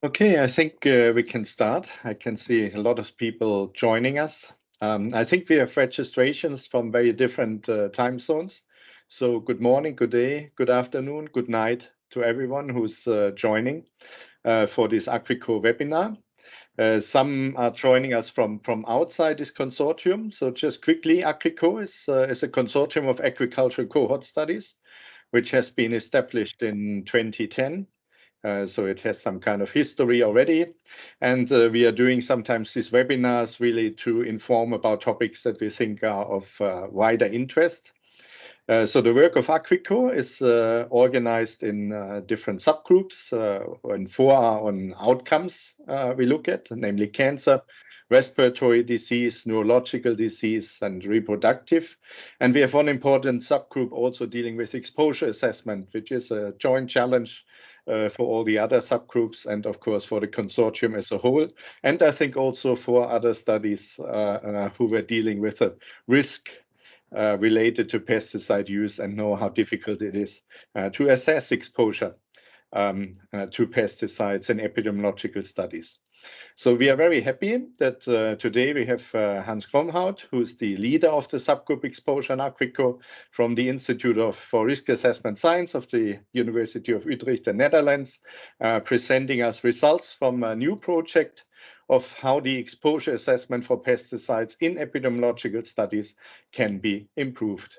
Okay, I think we can start. I can see a lot of people joining us. I think we have registrations from very different time zones. So good morning, good day, good afternoon, good night to everyone who's joining for this AGRICOH webinar. Some are joining us from outside this consortium. So just quickly, AGRICOH is a consortium of agricultural cohort studies, which has been established in 2010. So it has some kind of history already. And we are doing sometimes these webinars really to inform about topics that we think are of wider interest. So the work of AGRICOH is organized in different subgroups, and 4 are on outcomes we look at, namely cancer, respiratory disease, neurological disease, and reproductive. And we have one important subgroup also dealing with exposure assessment, which is a joint challenge for all the other subgroups and, of course, for the consortium as a whole. And I think also for other studies who were dealing with a risk related to pesticide use and know how difficult it is to assess exposure to pesticides in epidemiological studies. So we are very happy that today we have Hans Kromhout, who's the leader of the subgroup exposure in AGRICOH from the Institute for Risk Assessment Science of the University of Utrecht, the Netherlands, presenting us results from a new project of how the exposure assessment for pesticides in epidemiological studies can be improved.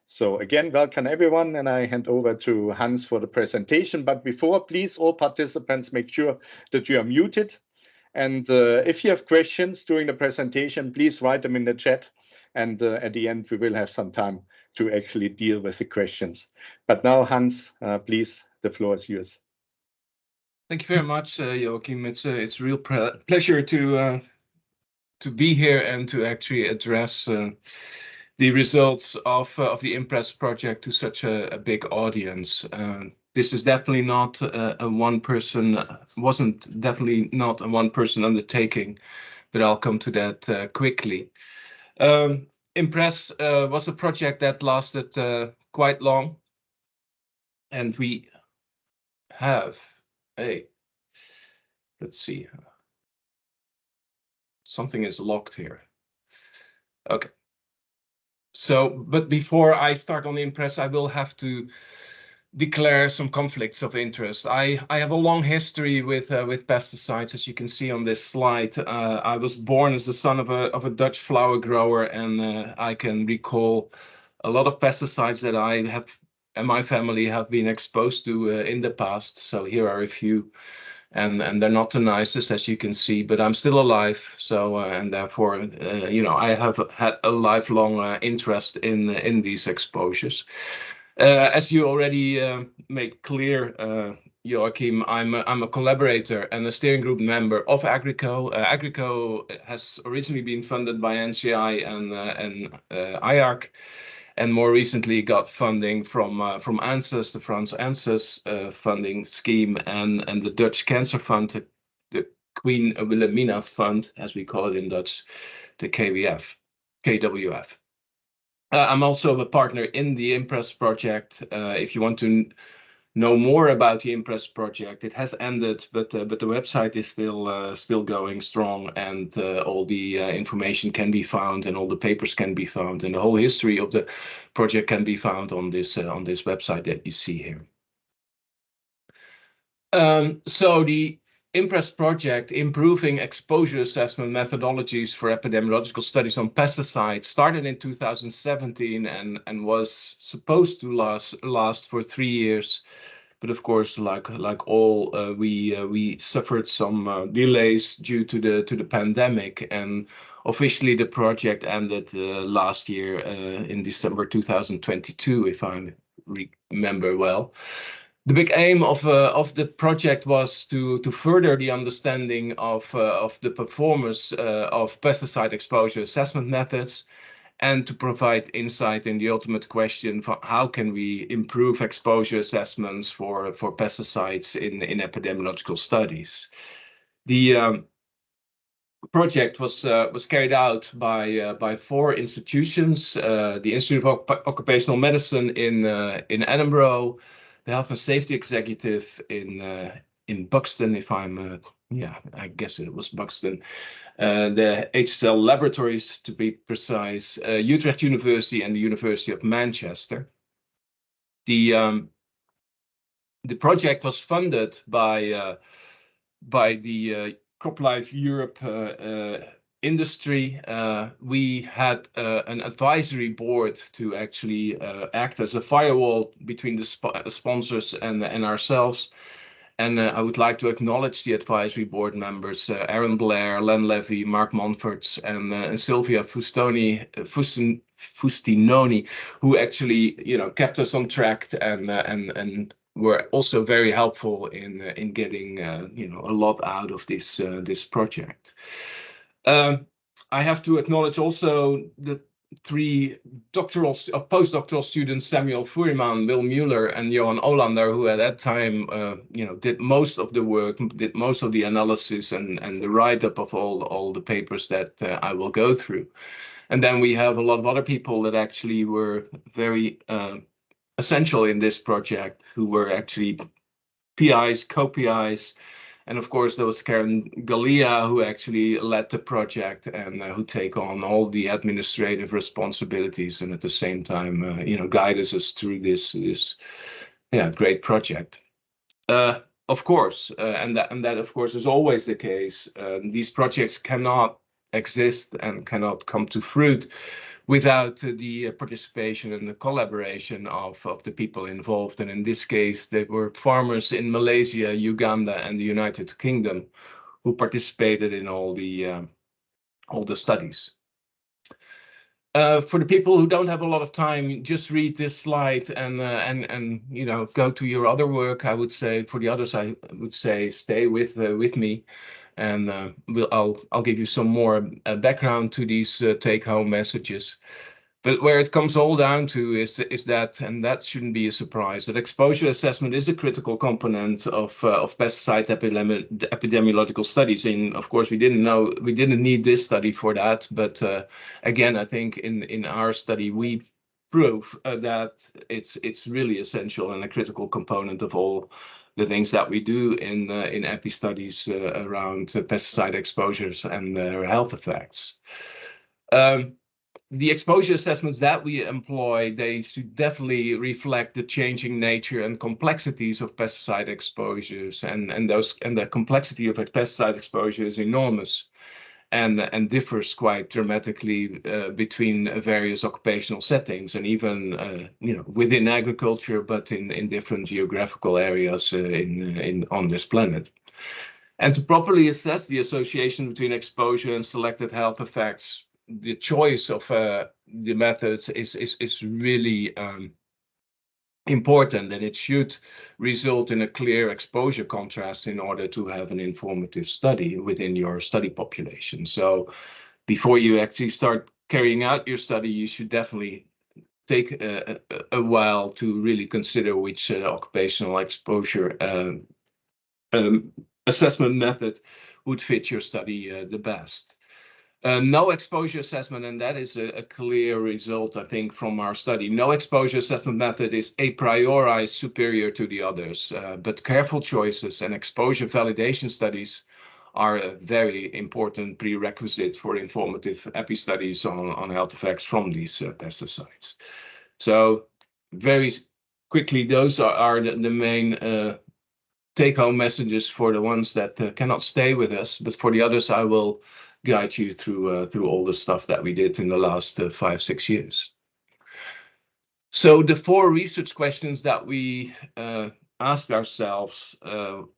So again, welcome everyone, and I hand over to Hans for the presentation. But before, please, all participants, make sure that you are muted. And if you have questions during the presentation, please write them in the chat. And at the end, we will have some time to actually deal with the questions. But now, Hans, please, the floor is yours. Thank you very much, Joachim. It's a real pleasure to be here and to actually address the results of the IMPRESS project to such a big audience. This is definitely not wasn't definitely not a one-person undertaking, but I'll come to that quickly. IMPRESS was a project that lasted quite long, and we have let's see, something is locked here. Okay. So, but before I start on IMPRESS, I will have to declare some conflicts of interest. I have a long history with pesticides, as you can see on this slide. I was born as the son of a Dutch flower grower, and I can recall a lot of pesticides that I have and my family have been exposed to in the past. So here are a few, and they're not the nicest, as you can see, but I'm still alive. So and therefore, you know, I have had a lifelong interest in these exposures. As you already made clear, Joachim, I'm a collaborator and a steering group member of AGRICOH. AGRICOH has originally been funded by NCI and IARC, and more recently got funding from ANSES, the France ANSES funding scheme, and the Dutch Cancer Fund, the Queen Wilhelmina Fund, as we call it in Dutch, the KWF. I'm also a partner in the IMPRESS project. If you want to know more about the IMPRESS project, it has ended, but the website is still going strong, and all the information can be found, and all the papers can be found, and the whole history of the project can be found on this website that you see here. So the IMPRESS project, Improving Exposure Assessment Methodologies for Epidemiological Studies on Pesticides, started in 2017 and was supposed to last for 3 years. But of course, like all, we suffered some delays due to the pandemic, and officially the project ended last year in December 2022, if I remember well. The big aim of the project was to further the understanding of the performance of pesticide exposure assessment methods, and to provide insight in the ultimate question for how can we improve exposure assessments for pesticides in epidemiological studies. The project was carried out by 4 institutions: the Institute of Occupational Medicine in Edinburgh, the Health and Safety Executive Buxton, if I'm I guess it was Buxton. The HSL laboratories, to be precise, Utrecht University and the University of Manchester. The project was funded by the CropLife Europe industry. We had an advisory board to actually act as a firewall between the sponsors and ourselves. And I would like to acknowledge the advisory board members, Aaron Blair, Len Levy, Mark Monforts, and Sylvia Fustinoni, who actually, kept us on track and were also very helpful in getting, a lot out of this project. I have to acknowledge also the 3 postdoctoral students, Samuel Fuhrimann, Will Mueller, and Johan Ohlander, who at that time, did most of the work, did most of the analysis and the write-up of all the papers that I will go through. And then we have a lot of other people that actually were very essential in this project, who were actually PIs, co-PIs. And of course, there was Karen Galea, who actually led the project and who take on all the administrative responsibilities and at the same time, guides us through this great project. Of course, and that of course is always the case. These projects cannot exist and cannot come to fruit without the participation and the collaboration of the people involved. And in this case, they were farmers in Malaysia, Uganda, and the United Kingdom who participated in all the studies. For the people who don't have a lot of time, just read this slide and go to your other work. I would say for the others, I would say stay with me. And I'll give you some more background to these take-home messages. But where it comes all down to is that, and that shouldn't be a surprise, that exposure assessment is a critical component of pesticide epidemiological studies. And of course, we didn't need this study for that. But again, I think in our study we prove that it's really essential and a critical component of all the things that we do in epi studies around pesticide exposures and their health effects. The exposure assessments that we employ, they should definitely reflect the changing nature and complexities of pesticide exposures, and the complexity of pesticide exposure is enormous and differs quite dramatically between various occupational settings and even within agriculture, but in different geographical areas on this planet. And to properly assess the association between exposure and selected health effects, the choice of the methods is really important, and it should result in a clear exposure contrast in order to have an informative study within your study population. So before you actually start carrying out your study, you should definitely take a while to really consider which occupational exposure assessment method would fit your study the best. No exposure assessment, and that is a clear result, I think, from our study. No exposure assessment method is a priori superior to the others, but careful choices and exposure validation studies are a very important prerequisite for informative epi studies on health effects from these pesticides. So very quickly, those are the main take-home messages for the ones that cannot stay with us, but for the others, I will guide you through all the stuff that we did in the last 5-6 years. So the 4 research questions that we asked ourselves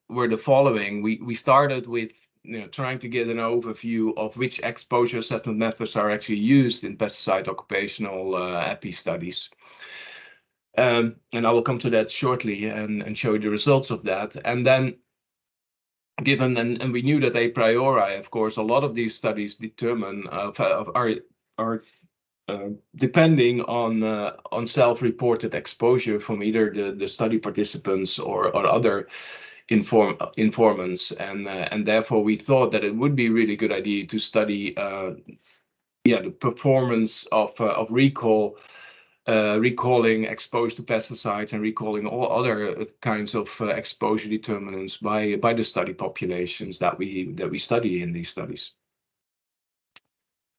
were the following. We started with trying to get an overview of which exposure assessment methods are actually used in pesticide occupational epi studies. And I will come to that shortly and show you the results of that. And then given, and we knew that a priori, of course, a lot of these studies determine are depending on self-reported exposure from either the study participants or other informants, and therefore we thought that it would be a really good idea to study the performance of recall recalling exposure to pesticides and recalling all other kinds of exposure determinants by the study populations that we study in these studies.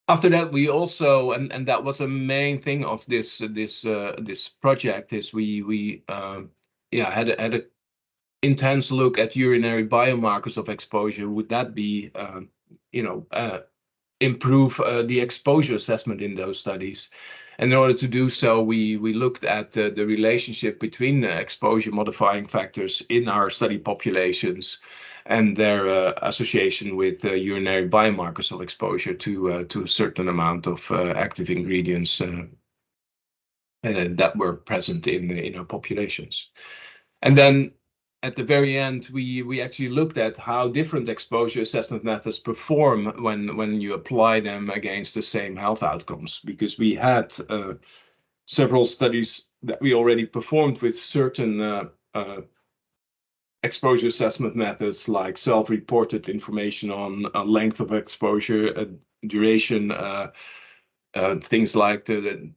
After that, we also, and that was a main thing of this project, is we had a intense look at urinary biomarkers of exposure. Would that be improve the exposure assessment in those studies? And in order to do so, we looked at the relationship between the exposure modifying factors in our study populations and their association with urinary biomarkers of exposure to a certain amount of active ingredients that were present in our populations. And then at the very end, we actually looked at how different exposure assessment methods perform when you apply them against the same health outcomes, because we had several studies that we already performed with certain exposure assessment methods, like self-reported information on length of exposure, duration, things like the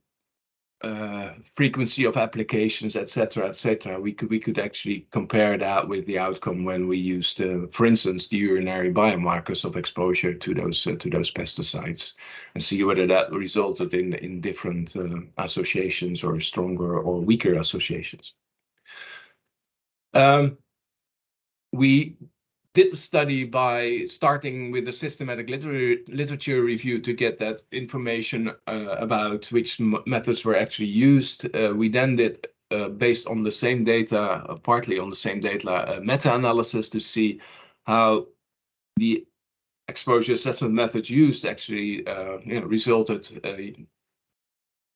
frequency of applications, etc., etc. We could actually compare that with the outcome when we used, for instance, the urinary biomarkers of exposure to those pesticides, and see whether that resulted in different associations, or stronger or weaker associations. We did the study by starting with a systematic literature review to get that information about which methods were actually used. We then did, based on the same data, partly on the same data, meta-analysis to see how the exposure assessment methods used actually resulted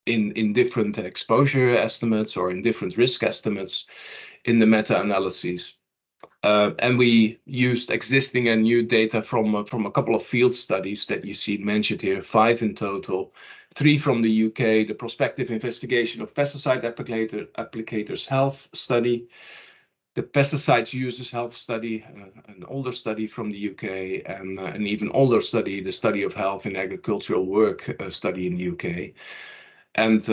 in different exposure estimates or in different risk estimates in the meta-analyses. And we used existing and new data from a couple of field studies that you see mentioned here, 5 in total, 3 from the UK, the Prospective Investigation of Pesticide Applicators Health Study, the Pesticides Users Health Study, an older study from the UK, and an even older study, the Study of Health in Agricultural Work study in the UK. And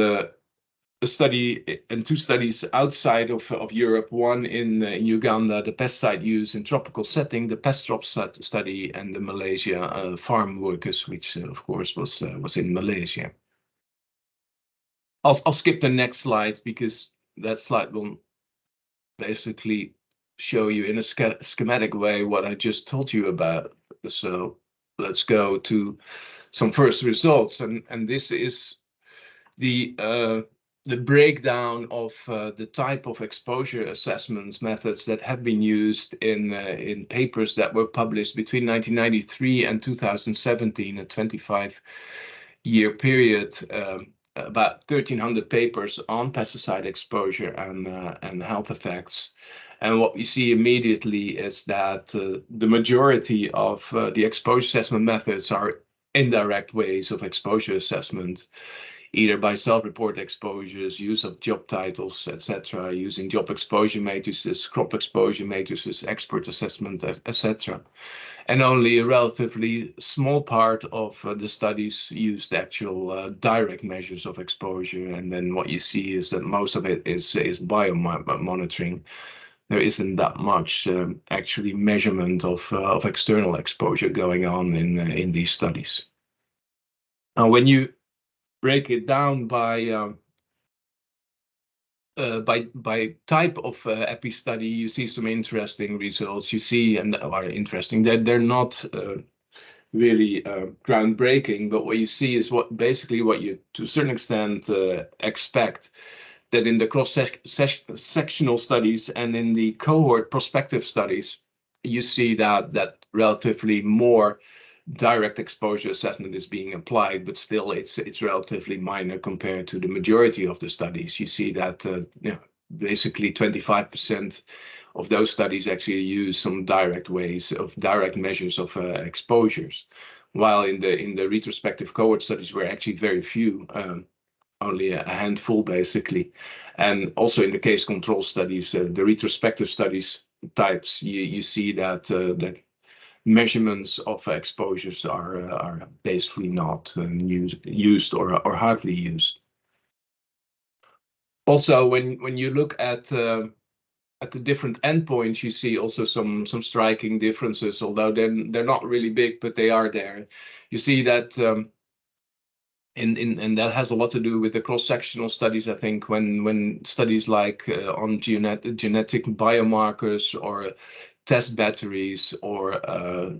a study and 2 studies outside of Europe, one in Uganda, the pesticide use in tropical setting, the PestDrop study, and the Malaysia farm workers, which of course was in Malaysia. I'll skip the next slide, because that slide will basically show you in a schematic way what I just told you about. So let's go to some first results, and this is the breakdown of the type of exposure assessments methods that have been used in papers that were published between 1993 and 2017, a 25-year period, about 1,300 papers on pesticide exposure and health effects. And what we see immediately is that the majority of the exposure assessment methods are indirect ways of exposure assessment, either by self-reported exposures, use of job titles, etc., using job exposure matrices, crop exposure matrices, expert assessment, etc. And only a relatively small part of the studies used actual direct measures of exposure. And then what you see is that most of it is biomonitoring. There isn't that much actually measurement of external exposure going on in these studies. Now, when you break it down by type of epi study, you see some interesting results. You see, and are interesting, that they're not really groundbreaking, but what you see is basically what you, to a certain extent, expect. That in the cross-sectional studies and in the cohort prospective studies, you see that relatively more direct exposure assessment is being applied, but still it's relatively minor compared to the majority of the studies. You see that basically 25% of those studies actually use some direct measures of exposures, while in the retrospective cohort studies were actually very few, only a handful basically. And also in the case control studies, the retrospective studies types, you see that that measurements of exposures are basically not used or hardly used. Also, when you look at the different endpoints, you see also some striking differences, although they're not really big, but they are there. You see that, and that has a lot to do with the cross-sectional studies. I think when studies like on genetic biomarkers or test batteries or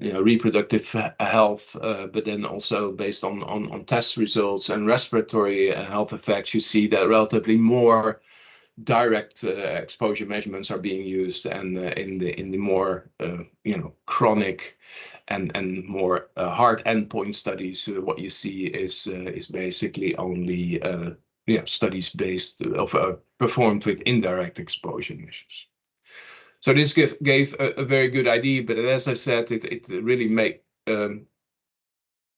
reproductive health, but then also based on test results and respiratory health effects, you see that relatively more direct exposure measurements are being used, and in the more chronic and more hard endpoint studies, what you see is basically only studies based performed with indirect exposure measures. So this gave a very good idea, but as I said, it really made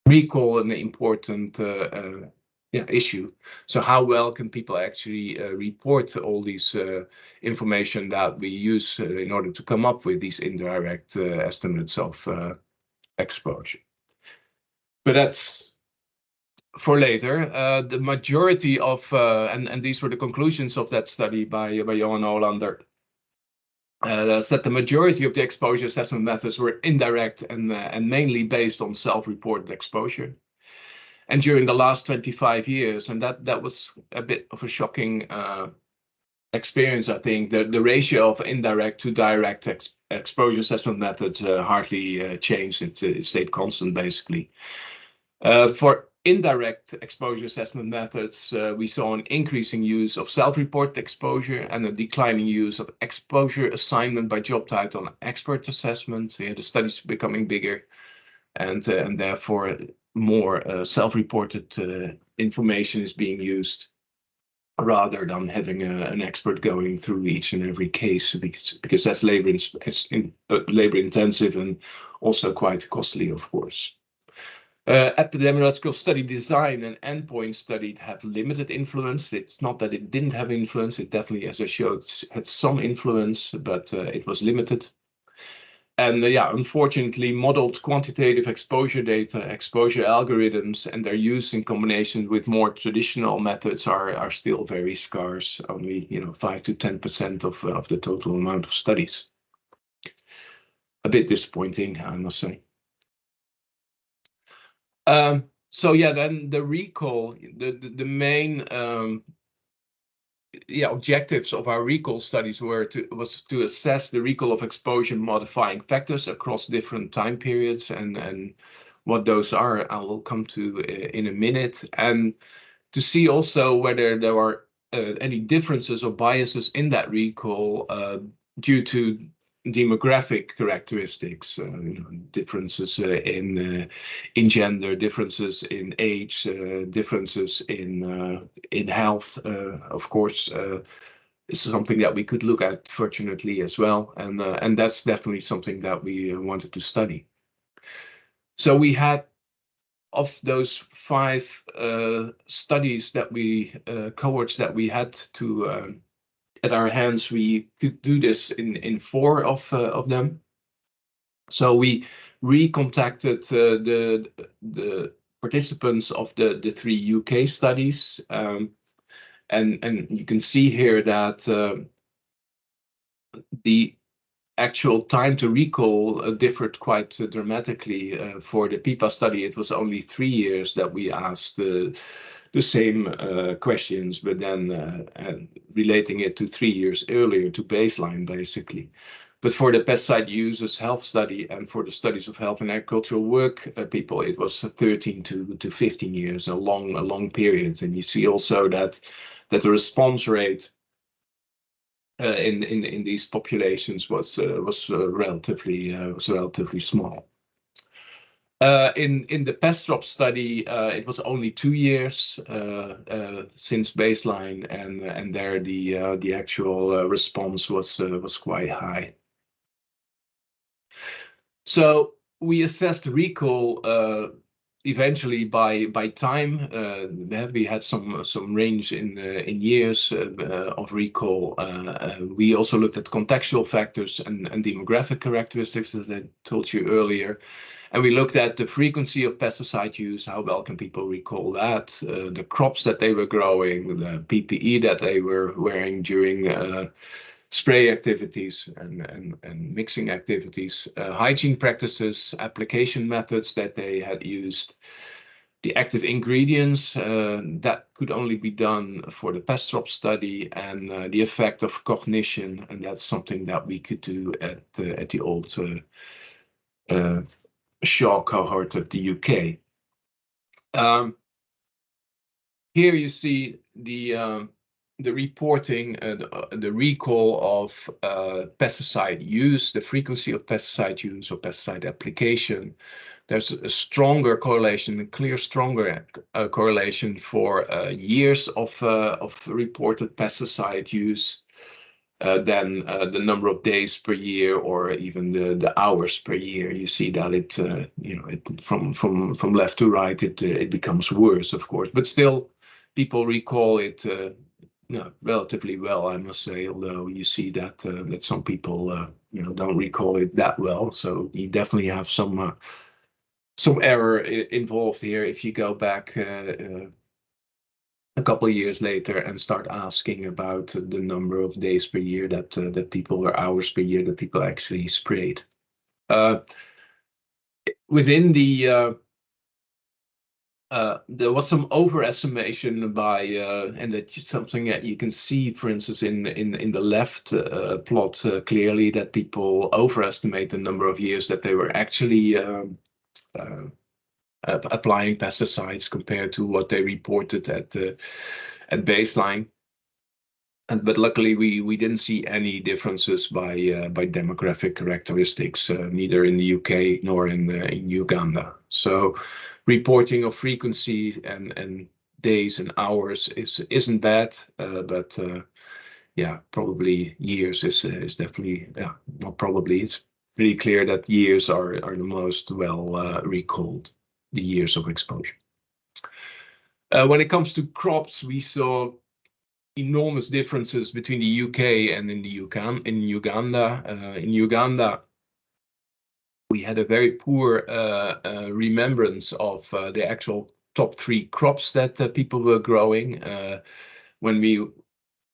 recall an important issue. So how well can people actually report all these information that we use in order to come up with these indirect estimates of exposure? But that's for later. The majority of, and these were the conclusions of that study by Johan Ohlander, said the majority of the exposure assessment methods were indirect and mainly based on self-reported exposure. And during the last 25 years, and that was a bit of a shocking experience, I think, the ratio of indirect to direct exposure assessment methods hardly changed. It stayed constant, basically. For indirect exposure assessment methods, we saw an increasing use of self-reported exposure and a declining use of exposure assignment by job title and expert assessment. The studies becoming bigger, and therefore more self-reported information is being used, rather than having an expert going through each and every case, because that's labor intensive and also quite costly, of course. Epidemiological study design and endpoint study have limited influence. It's not that it didn't have influence. It definitely, as I showed, had some influence, but it was limited. And unfortunately, modeled quantitative exposure data, exposure algorithms, and their use in combination with more traditional methods are still very scarce. Only 5 to 10% of the total amount of studies. A bit disappointing, I must say. Then the recall, the main objectives of our recall studies was to assess the recall of exposure modifying factors across different time periods, and what those are, I will come to in a minute, and to see also whether there are any differences or biases in that recall due to demographic characteristics, differences in gender, differences in age, differences in health, of course. This is something that we could look at, fortunately, as well, and that's definitely something that we wanted to study. So we had, of those 5 studies that cohorts that we had to at our hands, we could do this in 4 of them. So we recontacted the participants of the 3 UK studies, and you can see here that the actual time to recall differed quite dramatically. For the PIPA study, it was only 3 years that we asked the same questions, but then relating it to 3 years earlier, to baseline, basically. But for the pesticide users health study and for the studies of health and agricultural work people, it was 13 to 15 years, a long period. And you see also that the response rate in these populations was relatively small. In the PESTROP study, it was only 2 years since baseline, and there the actual response was quite high. So we assessed recall eventually, by time, we had some range in years of recall. We also looked at contextual factors and demographic characteristics, as I told you earlier. And we looked at the frequency of pesticide use, how well can people recall that, the crops that they were growing, the PPE that they were wearing during spray activities and mixing activities, hygiene practices, application methods that they had used, the active ingredients that could only be done for the pest drop study, and the effect of cognition. And that's something that we could do at the old Shaw cohort of the UK. Here you see the reporting, the recall of pesticide use, the frequency of pesticide use or pesticide application. There's a stronger correlation, a clear stronger correlation for years of reported pesticide use than the number of days per year or even the hours per year. You see that it, from left to right, it becomes worse, of course, but still people recall it relatively well, I must say, although you see that that some people don't recall it that well. So you definitely have some error involved here if you go back a couple of years later and start asking about the number of days per year that people, or hours per year that people actually sprayed. Within the there was some overestimation by, and that's something that you can see, for instance, in the left plot clearly, that people overestimate the number of years that they were actually applying pesticides compared to what they reported at baseline. But luckily, we didn't see any differences by demographic characteristics, neither in the UK nor in Uganda. So reporting of frequency and days and hours isn't bad, but yeah, probably years is definitely, not probably, it's pretty clear that years are the most well recalled, the years of exposure. When it comes to crops, we saw enormous differences between the UK and in Uganda. In Uganda, we had a very poor remembrance of the actual top 3 crops that people were growing. When we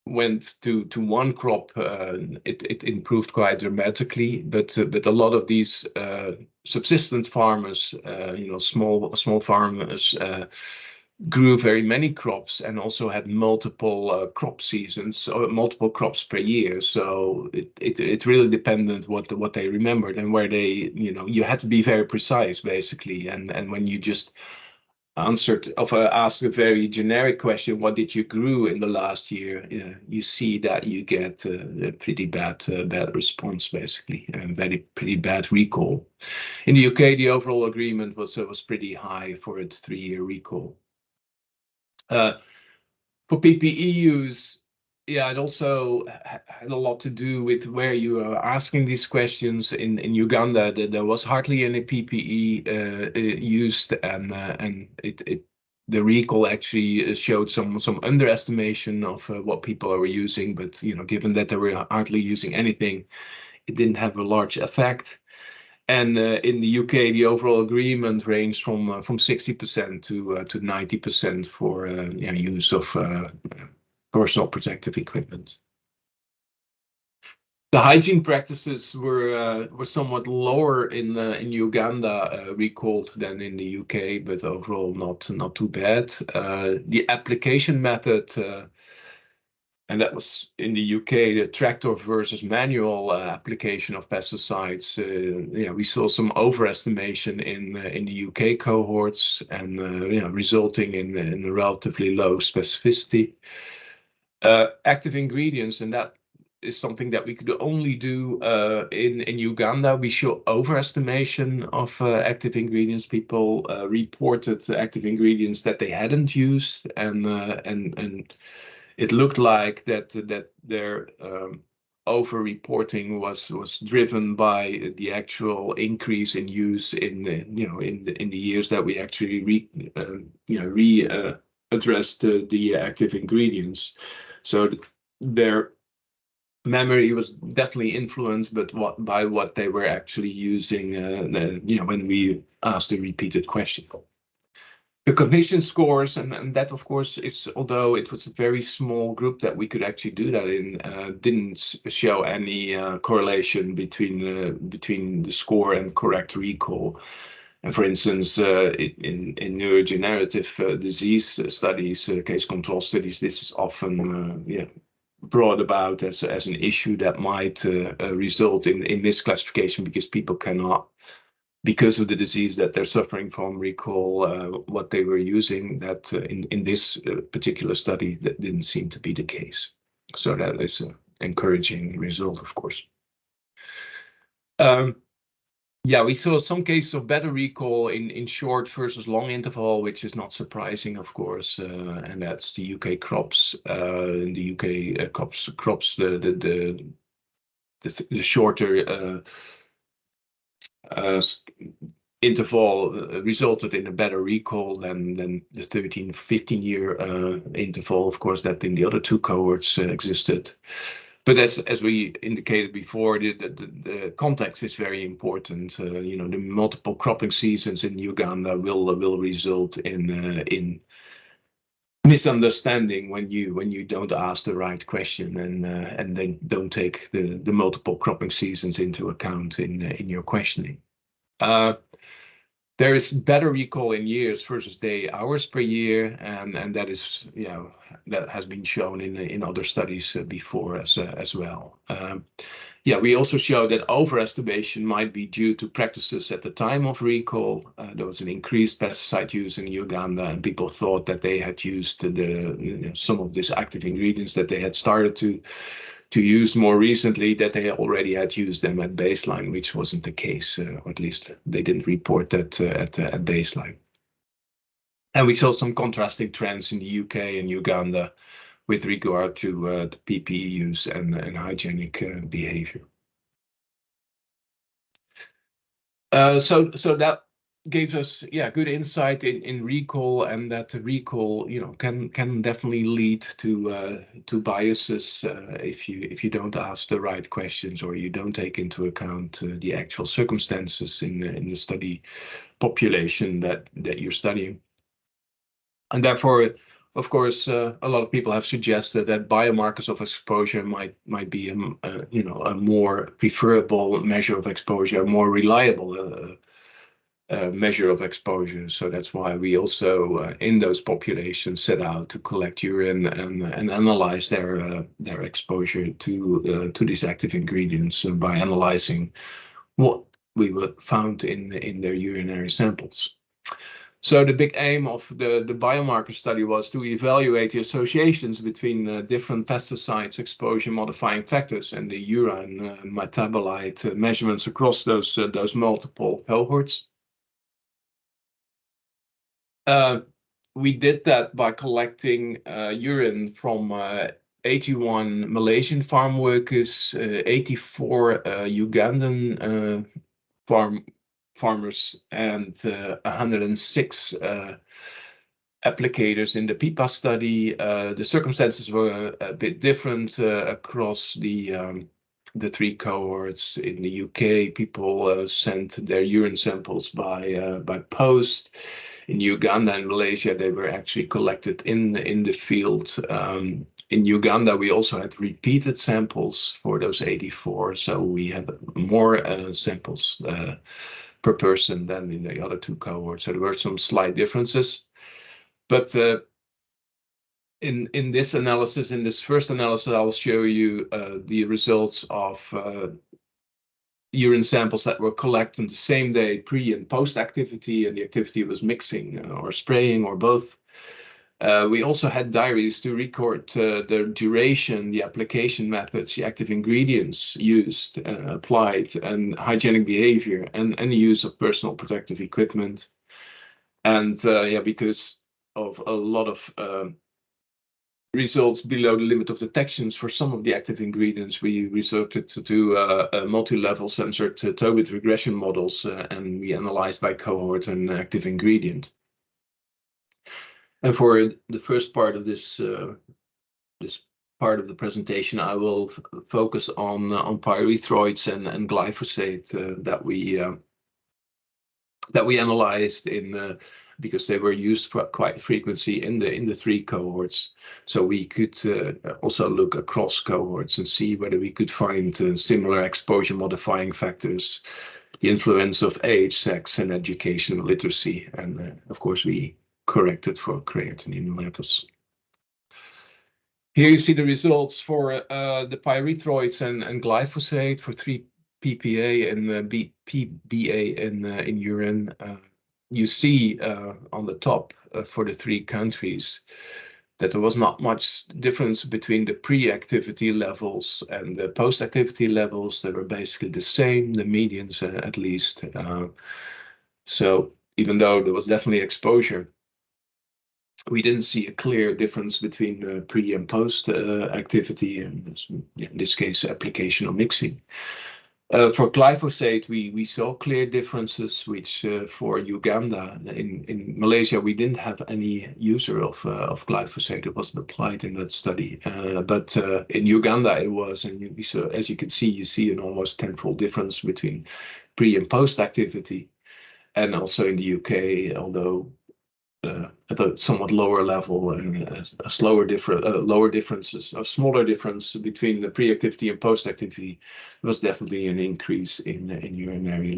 went to one crop, it improved quite dramatically, but a lot of these subsistence farmers, small farmers, grew very many crops and also had multiple crop seasons, or multiple crops per year. So it really depended what they remembered and where they, you had to be very precise basically. And when you just asked a very generic question, what did you grow in the last year? You see that you get a pretty bad response basically, and pretty bad recall. In the UK, the overall agreement was pretty high for its 3-year recall. For PPE use, it also had a lot to do with where you are asking these questions. In Uganda, there was hardly any PPE used, and the recall actually showed some underestimation of what people were using. But given that they were hardly using anything, it didn't have a large effect. And in the UK, the overall agreement ranged from 60% to 90% for use of personal protective equipment. The hygiene practices were somewhat lower in Uganda recalled than in the UK, but overall not too bad. The application method. And that was in the UK, the tractor versus manual application of pesticides. We saw some overestimation in the UK cohorts, and resulting in a relatively low specificity. Active ingredients, and that is something that we could only do in Uganda. We show overestimation of active ingredients. People reported active ingredients that they hadn't used, and it looked like that their over-reporting was driven by the actual increase in use in the in the years that we actually addressed the active ingredients. So their memory was definitely influenced, but by what they were actually using, when we asked the repeated question. The cognition scores, and that of course is, although it was a very small group that we could actually do that in, didn't show any correlation between the score and correct recall. And for instance, in neurodegenerative disease studies, case control studies, this is often brought about as an issue that might result in misclassification, because people cannot, because of the disease that they're suffering from, recall what they were using. That in this particular study, that didn't seem to be the case. So that is an encouraging result, of course. We saw some cases of better recall in short versus long interval, which is not surprising, of course, and that's the UK crops. In the UK crops, the shorter interval resulted in a better recall than the 13-15 year interval, of course, that in the other two cohorts existed. But as we indicated before, the context is very important. The multiple cropping seasons in Uganda will result in misunderstanding when you don't ask the right question and then don't take the multiple cropping seasons into account in your questioning. There is better recall in years versus hours per year, and that is that has been shown in other studies before as well. We also show that overestimation might be due to practices at the time of recall. There was an increased pesticide use in Uganda, and people thought that they had used some of these active ingredients that they had started to use more recently, that they already had used them at baseline, which wasn't the case, or at least they didn't report that at baseline. And we saw some contrasting trends in the UK and Uganda with regard to PPE use and hygienic behavior. So that gave us good insight in recall, and that the recall can definitely lead to biases if you don't ask the right questions, or you don't take into account the actual circumstances in the study population that you're studying. And therefore, of course, a lot of people have suggested that biomarkers of exposure might be a more preferable measure of exposure, a more reliable measure of exposure. So that's why we also, in those populations, set out to collect urine and analyze their exposure to these active ingredients by analyzing what we found in their urinary samples. So the big aim of the biomarker study was to evaluate the associations between different pesticides exposure modifying factors and the urine metabolite measurements across those multiple cohorts. We did that by collecting urine from 81 Malaysian farm workers, 84 Ugandan farmers, and 106 applicators in the PIPA study. The circumstances were a bit different across the three cohorts. In the UK, people sent their urine samples by post. In Uganda and Malaysia, they were actually collected in the field. In Uganda, we also had repeated samples for those 84, so we had more samples per person than in the other two cohorts. So there were some slight differences, but in this analysis, in this first analysis, I'll show you the results of urine samples that were collected the same day, pre and post activity, and the activity was mixing or spraying or both. We also had diaries to record the duration, the application methods, the active ingredients used, applied, and hygienic behavior, and the use of personal protective equipment. And because of a lot of results below the limit of detections for some of the active ingredients, we resorted to multi-level censored Tobit regression models, and we analyzed by cohort an active ingredient. And for the first part of this part of the presentation, I will focus on pyrethroids and glyphosate that we analyzed because they were used for quite frequently in the 3 cohorts. So we could also look across cohorts and see whether we could find similar exposure modifying factors, the influence of age, sex, and educational literacy. And of course, we corrected for creatinine levels. Here you see the results for the pyrethroids and glyphosate for 3 PPA and PBA in urine. You see on the top for the 3 countries that there was not much difference between the pre-activity levels and the post-activity levels. They were basically the same, the medians at least. So even though there was definitely exposure, we didn't see a clear difference between pre and post activity, and in this case, application or mixing. For glyphosate, we saw clear differences, which for Uganda, in Malaysia, we didn't have any user of glyphosate. It wasn't applied in that study. But in Uganda, it was, and we saw, as you can see, you see an almost tenfold difference between pre and post activity. And also in the UK, although at a somewhat lower level, and a smaller difference between the pre-activity and post-activity, was definitely an increase in urinary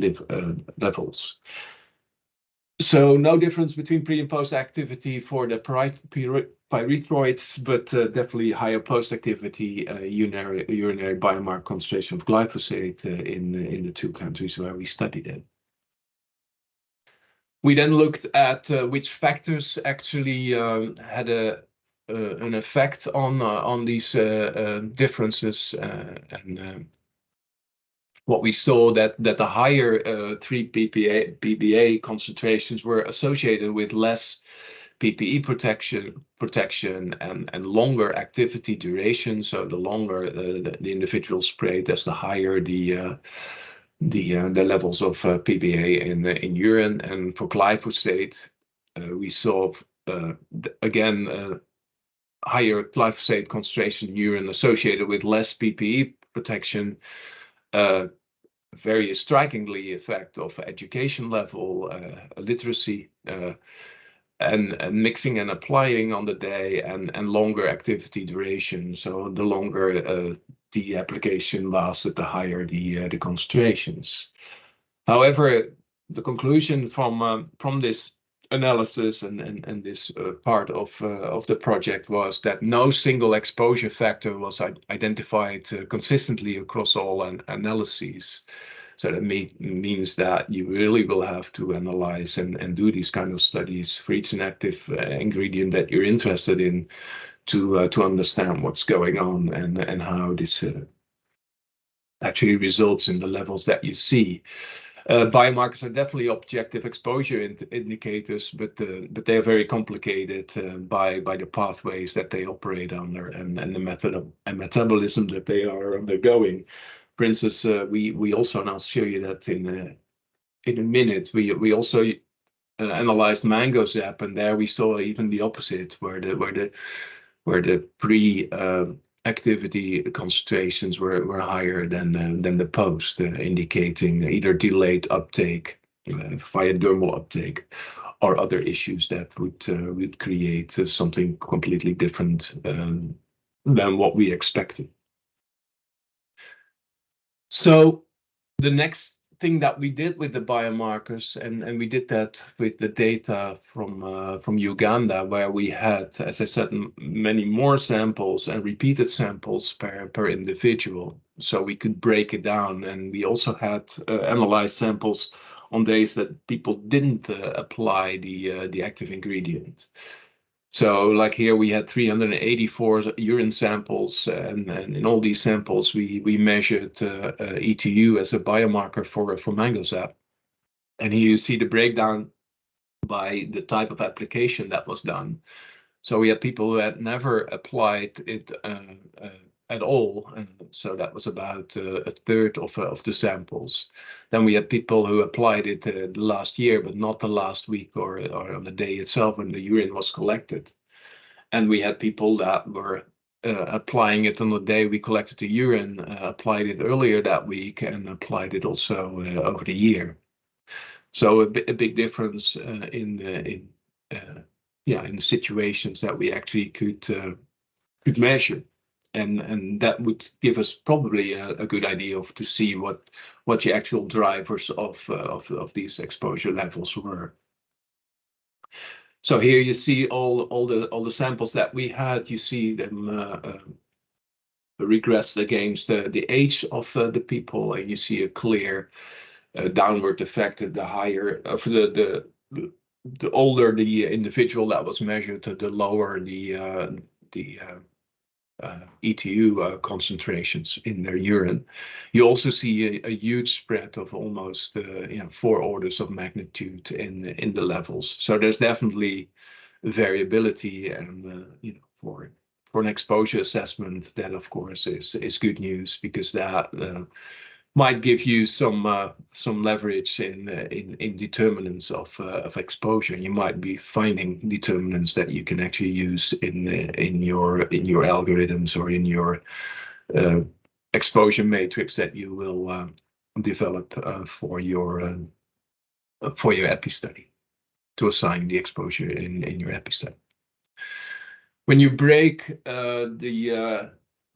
levels. So no difference between pre and post-activity for the pyrethroids, but definitely higher post-activity urinary biomarker concentration of glyphosate in the 2 countries where we studied it. We then looked at which factors actually had an effect on these differences, and what we saw that the higher 3 PBA concentrations were associated with less PPE protection and longer activity duration. So the longer the individual sprayed, the higher the levels of PBA in urine. And for glyphosate, we saw again higher glyphosate concentration in urine associated with less PPE protection. Very strikingly effect of education level, literacy, and mixing and applying on the day, and longer activity duration. So the longer the application lasted, the higher the concentrations. However, the conclusion from this analysis and this part of the project was that no single exposure factor was identified consistently across all analyses. So that means that you really will have to analyze and do these kind of studies for each active ingredient that you're interested in to understand what's going on and how this actually results in the levels that you see. Biomarkers are definitely objective exposure indicators, but they are very complicated by the pathways that they operate under and the method and metabolism that they are undergoing. For instance, we also, and I'll show you that in a minute, we also analyzed MangoZap, and there we saw even the opposite, where the pre-activity concentrations were higher than the post, indicating either delayed uptake via dermal uptake, or other issues that would create something completely different than what we expected. So the next thing that we did with the biomarkers, and we did that with the data from Uganda, where we had, as I said, many more samples and repeated samples per individual, so we could break it down. And we also had analyzed samples on days that people didn't apply the active ingredient. So like here we had 384 urine samples, and in all these samples we measured ETU as a biomarker for MangoZap. And here you see the breakdown by the type of application that was done. So we had people who had never applied it at all, and so that was about a third of the samples. Then we had people who applied it the last year, but not the last week or on the day itself when the urine was collected. And we had people that were applying it on the day we collected the urine, applied it earlier that week, and applied it also over the year. So a big difference in the situations that we actually could measure, and that would give us probably a good idea of to see what the actual drivers of these exposure levels were. So here you see all the samples that we had. You see them regressed against the age of the people, and you see a clear downward effect. The higher the older the individual that was measured, the lower the ETU concentrations in their urine. You also see a huge spread of almost 4 orders of magnitude in the levels. So there's definitely variability, and for an exposure assessment, that of course is good news, because that might give you some leverage in determinants of exposure. You might be finding determinants that you can actually use in your algorithms or in your exposure matrix that you will develop for your epi study, to assign the exposure in your epi study. When you break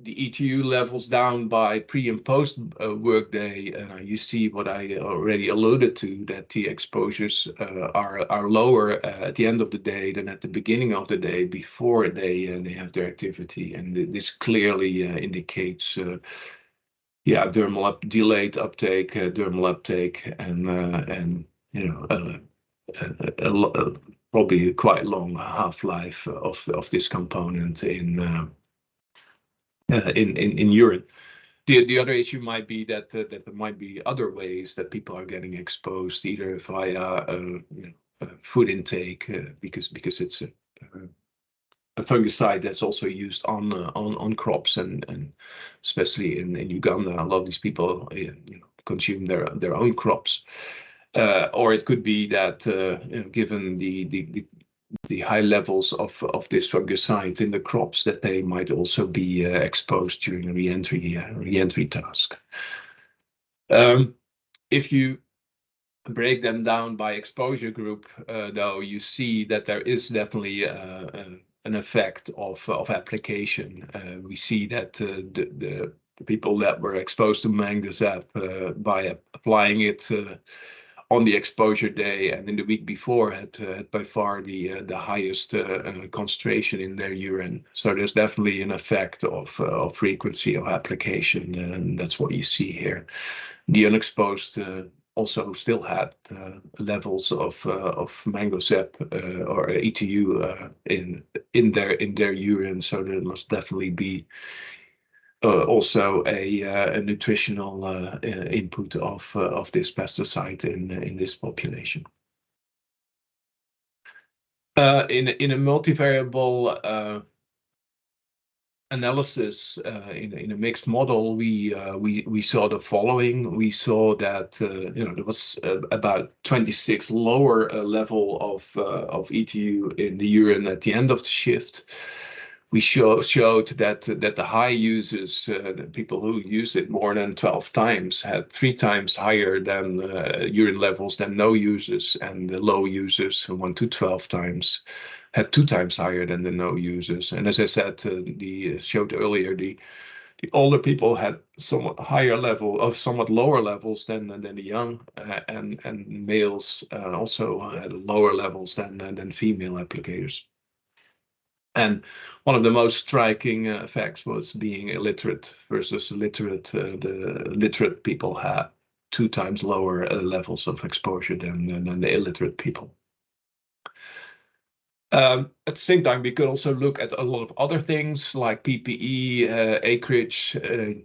the ETU levels down by pre and post workday, you see what I already alluded to, that the exposures are lower at the end of the day than at the beginning of the day before they have their activity, and this clearly indicates delayed uptake, dermal uptake, and probably a quite long half-life of this component in urine. The other issue might be that there might be other ways that people are getting exposed, either via food intake, because it's a fungicide that's also used on crops, and especially in Uganda, a lot of these people consume their own crops, or it could be that given the high levels of this fungicide in the crops, that they might also be exposed during a re-entry task. If you break them down by exposure group, though, you see that there is definitely an effect of application. We see that the people that were exposed to mangosap by applying it on the exposure day and in the week before had by far the highest concentration in their urine. So there's definitely an effect of frequency of application, and that's what you see here. The unexposed also still had levels of mangosap or ETU in their urine, so there must definitely be also a nutritional input of this pesticide in this population. In a multivariable analysis, in a mixed model, we saw the following. We saw that there was about 26 lower level of ETU in the urine at the end of the shift. We showed that the high users, the people who used it more than 12 times, had 3 times higher than urine levels than no users, and the low users, who 1 to 12 times, had 2 times higher than the no users. And as I said, showed earlier, the older people had somewhat higher level of somewhat lower levels than the young, and males also had lower levels than female applicators. And one of the most striking effects was being illiterate versus literate. The literate people had 2 times lower levels of exposure than the illiterate people. At the same time, we could also look at a lot of other things like PPE, acreage,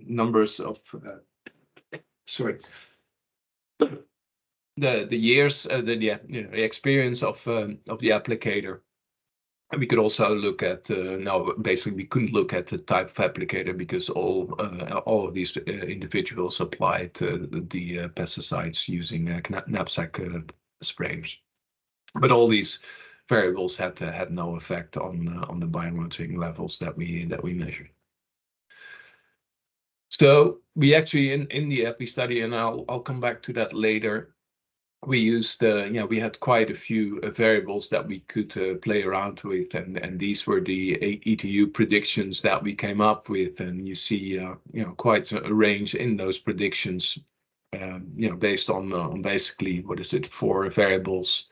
numbers of the years, the experience of the applicator. we could also look at, no, basically we couldn't look at the type of applicator because all of these individuals applied the pesticides using knapsack sprayers. But all these variables had no effect on the biomonitoring levels that we measured. So we actually in the EPI study, and I'll come back to that later, we used we had quite a few variables that we could play around with, and these were the ETU predictions that we came up with, and you see quite a range in those predictions, based on basically, what is it, 4 variables.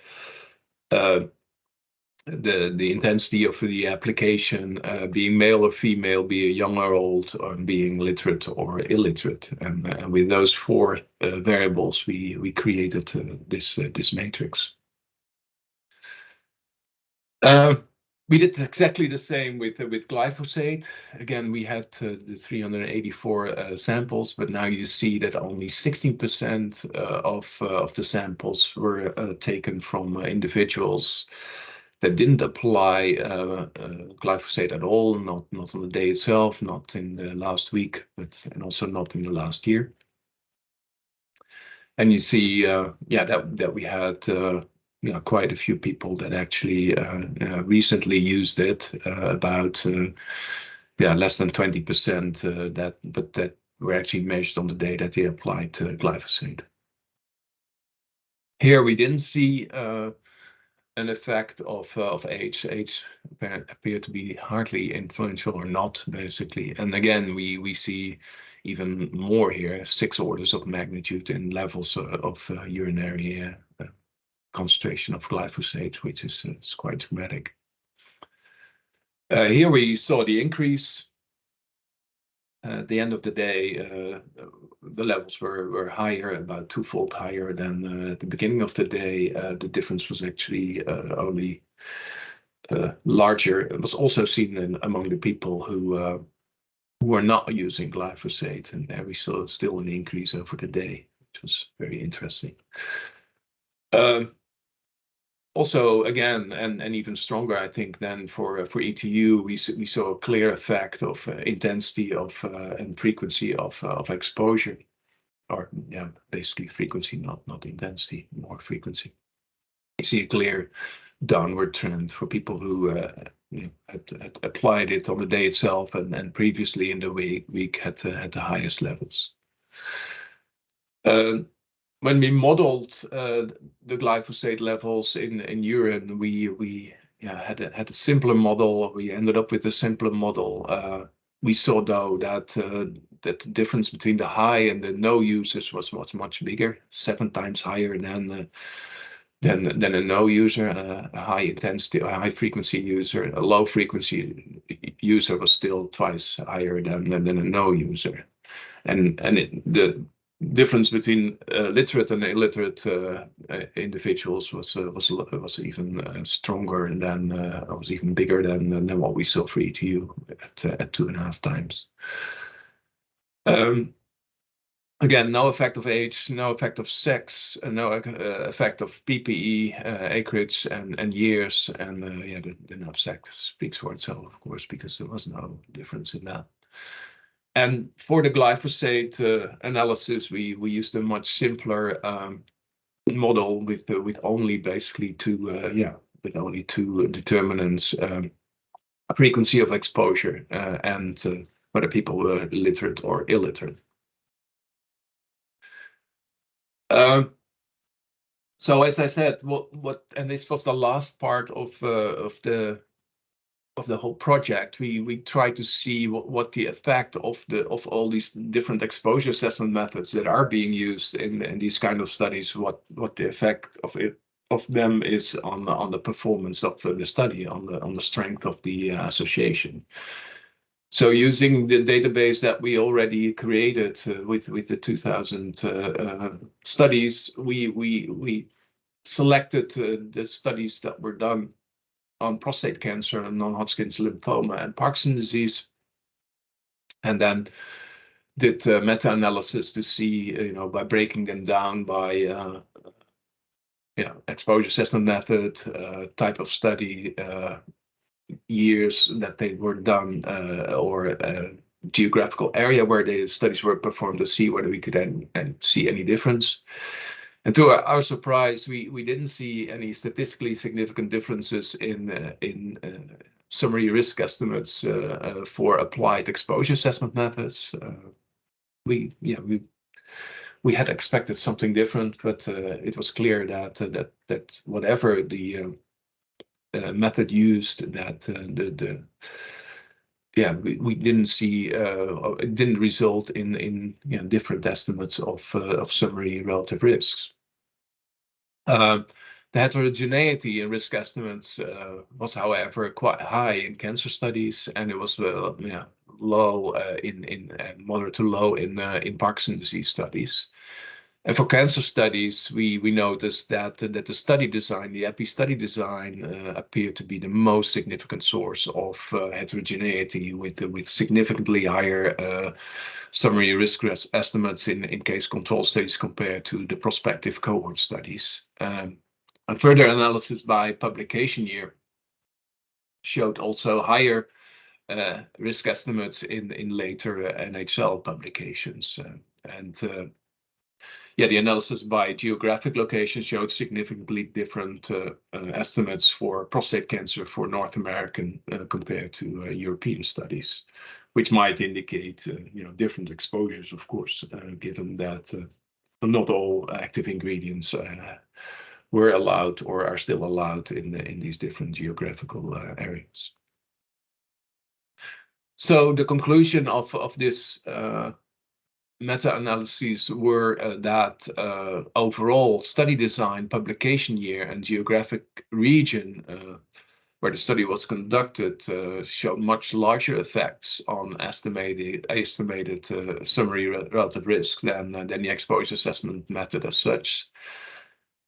The intensity of the application, being male or female, being young or old, or being literate or illiterate, and with those 4 variables, we created this matrix. We did exactly the same with glyphosate. Again, we had the 384 samples, but now you see that only 16% of the samples were taken from individuals that didn't apply glyphosate at all, not on the day itself, not in the last week, and also not in the last year. And you see, that we had quite a few people that actually recently used it, about less than 20% that were actually measured on the day that they applied glyphosate. Here we didn't see an effect of age. Age appeared to be hardly influential or not, basically. And again, we see even more here, 6 orders of magnitude in levels of urinary concentration of glyphosate, which is quite dramatic. Here we saw the increase. At the end of the day, the levels were higher, about 2-fold higher than at the beginning of the day. The difference was actually only larger. It was also seen among the people who were not using glyphosate, and there we saw still an increase over the day, which was very interesting. Also, again, and even stronger, I think, than for ETU, we saw a clear effect of intensity of and frequency of exposure, or basically frequency, not intensity, more frequency. You see a clear downward trend for people who had applied it on the day itself, and previously in the week had the highest levels. When we modeled the glyphosate levels in urine, we had a simpler model. We ended up with a simpler model. We saw, though, that the difference between the high and the no users was much bigger, 7 times higher than a no user. A high intensity, a high frequency user, a low frequency user was still twice higher than a no user, and the difference between literate and illiterate individuals was even stronger, than was even bigger than what we saw for ETU at 2.5 times. Again, no effect of age, no effect of sex, no effect of PPE, acreage, and years, and the knapsack speaks for itself, of course, because there was no difference in that. And for the glyphosate analysis, we used a much simpler model with only basically 2 determinants: frequency of exposure and whether people were literate or illiterate. So as I said, and this was the last part of the whole project, we tried to see what the effect of all these different exposure assessment methods that are being used in these kind of studies, what the effect of them is on the performance of the study, on the strength of the association. So using the database that we already created with the 2000 studies, we selected the studies that were done on prostate cancer and non-Hodgkin's lymphoma and Parkinson's disease, and then did meta-analysis to see, by breaking them down by exposure assessment method, type of study, years that they were done, or geographical area where the studies were performed, to see whether we could then see any difference. And to our surprise, we didn't see any statistically significant differences in summary risk estimates for applied exposure assessment methods. We had expected something different, but it was clear that whatever the method used, that we didn't see, it didn't result in different estimates of summary relative risks. The heterogeneity in risk estimates was, however, quite high in cancer studies, and it was low in moderate to low in Parkinson's disease studies. And for cancer studies, we noticed that the study design, the EPI study design, appeared to be the most significant source of heterogeneity, with significantly higher summary risk estimates in case control studies compared to the prospective cohort studies. And further analysis by publication year showed also higher risk estimates in later NHL publications. The analysis by geographic location showed significantly different estimates for prostate cancer for North American compared to European studies, which might indicate different exposures, of course, given that not all active ingredients were allowed or are still allowed in these different geographical areas. So the conclusion of this meta-analyses were that overall study design, publication year, and geographic region where the study was conducted showed much larger effects on estimated summary relative risk than the exposure assessment method as such.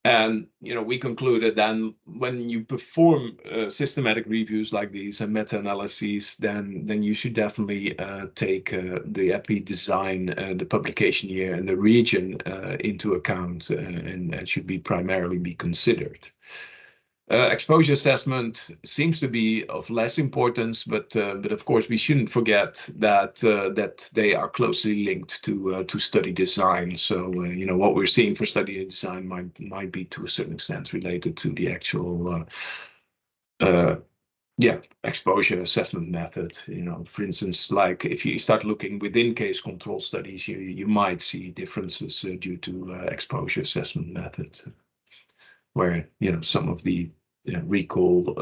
And we concluded then, when you perform systematic reviews like these and meta-analyses, then you should definitely take the EPI design, the publication year, and the region into account, and should be primarily be considered. Exposure assessment seems to be of less importance, but of course we shouldn't forget that they are closely linked to study design. So what we're seeing for study design might be to a certain extent related to the actual exposure assessment method. For instance, like if you start looking within case control studies, you might see differences due to exposure assessment method, where some of the recall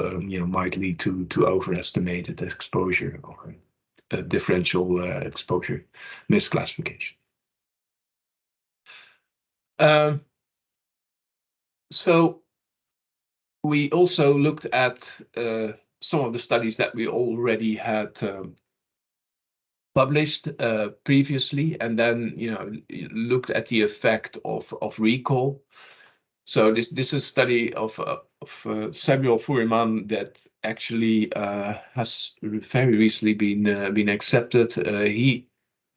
might lead to overestimated exposure or differential exposure misclassification. So we also looked at some of the studies that we already had published previously, and then looked at the effect of recall. So this is a study of Samuel Fuhrimann that actually has very recently been accepted. He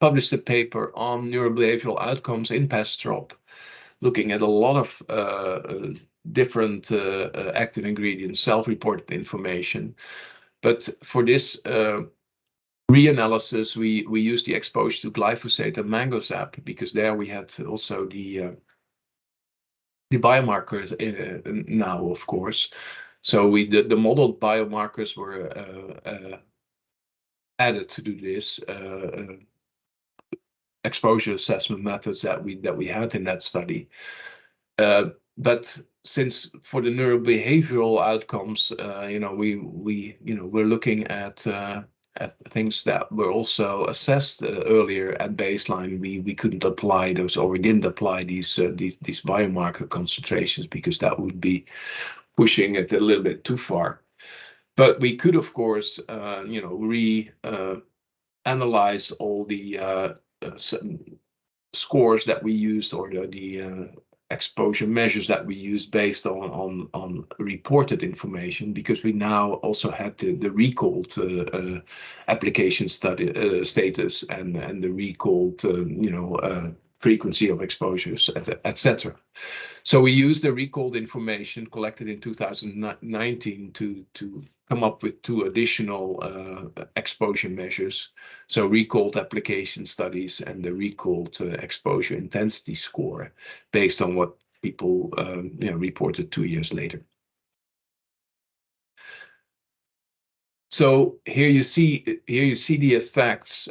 published a paper on neurobehavioral outcomes in PestStrop, looking at a lot of different active ingredients, self-reported information. But for this reanalysis, we used the exposure to glyphosate and mangosap, because there we had also the biomarkers now, of course. So the modeled biomarkers were added to do this exposure assessment methods that we had in that study. But since for the neurobehavioral outcomes, we're looking at things that were also assessed earlier at baseline, we couldn't apply those, or we didn't apply these biomarker concentrations, because that would be pushing it a little bit too far. But we could, of course, analyze all the scores that we used, or the exposure measures that we used based on reported information, because we now also had the recalled application study status and the recalled frequency of exposures, etc. So we used the recalled information collected in 2019 to come up with 2 additional exposure measures. So recalled application studies and the recalled exposure intensity score based on what people reported 2 years later. So here you see the effects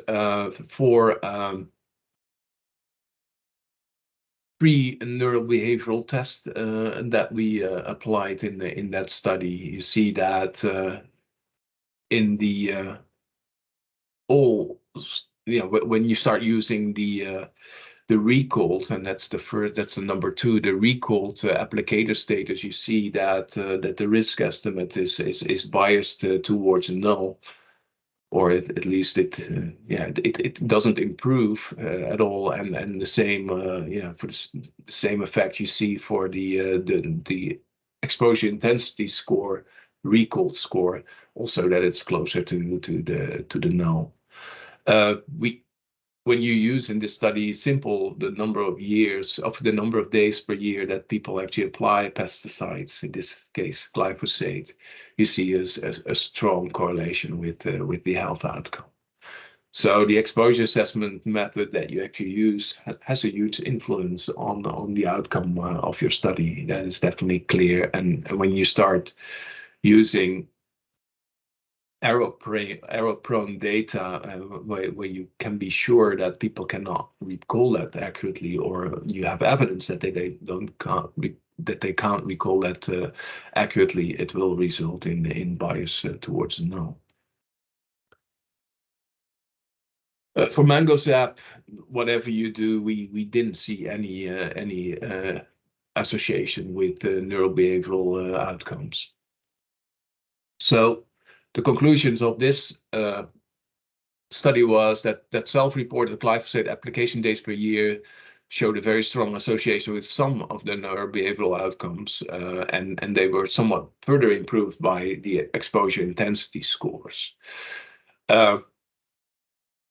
for 3 neurobehavioral tests that we applied in that study. You see that in the when you start using the recalled, and that's the number 2, the recalled applicator status, you see that that the risk estimate is biased towards null, or at least it doesn't improve at all, and the same for the same effect you see for the exposure intensity score, recalled score, also that it's closer to the null. When you use in this study the number of days per year that people actually apply pesticides, in this case glyphosate, you see a strong correlation with the health outcome. So the exposure assessment method that you actually use has a huge influence on the outcome of your study. That is definitely clear. And when you start using error-prone data where you can be sure that people cannot recall that accurately, or you have evidence that they can't recall that accurately, it will result in bias towards null. For MangoZap, whatever you do, we didn't see any association with neurobehavioral outcomes. So the conclusions of this study was that self-reported glyphosate application days per year showed a very strong association with some of the neurobehavioral outcomes, and they were somewhat further improved by the exposure intensity scores.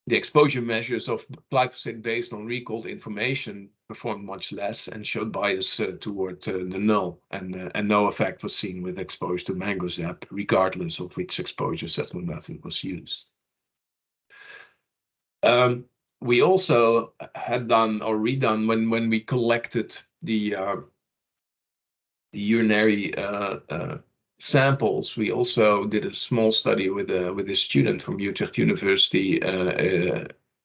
The exposure measures of glyphosate based on recalled information performed much less and showed bias toward the null, and no effect was seen with exposure to MangoZap, regardless of which exposure assessment method was used. We also had done or redone when we collected the urinary samples. We also did a small study with a student from Utrecht University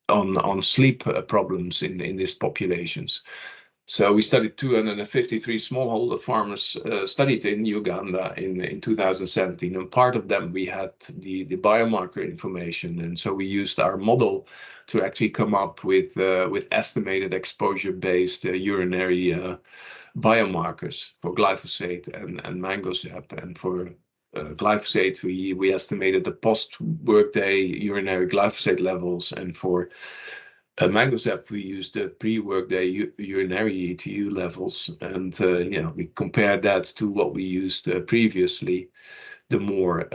on sleep problems in these populations. So we studied 253 smallholder farmers studied in Uganda in 2017, and part of them we had the biomarker information, and so we used our model to actually come up with estimated exposure-based urinary biomarkers for glyphosate and MangoZap. And for glyphosate, we estimated the post-workday urinary glyphosate levels, and for MangoZap, we used the pre-workday urinary ETU levels, and we compared that to what we used previously, the more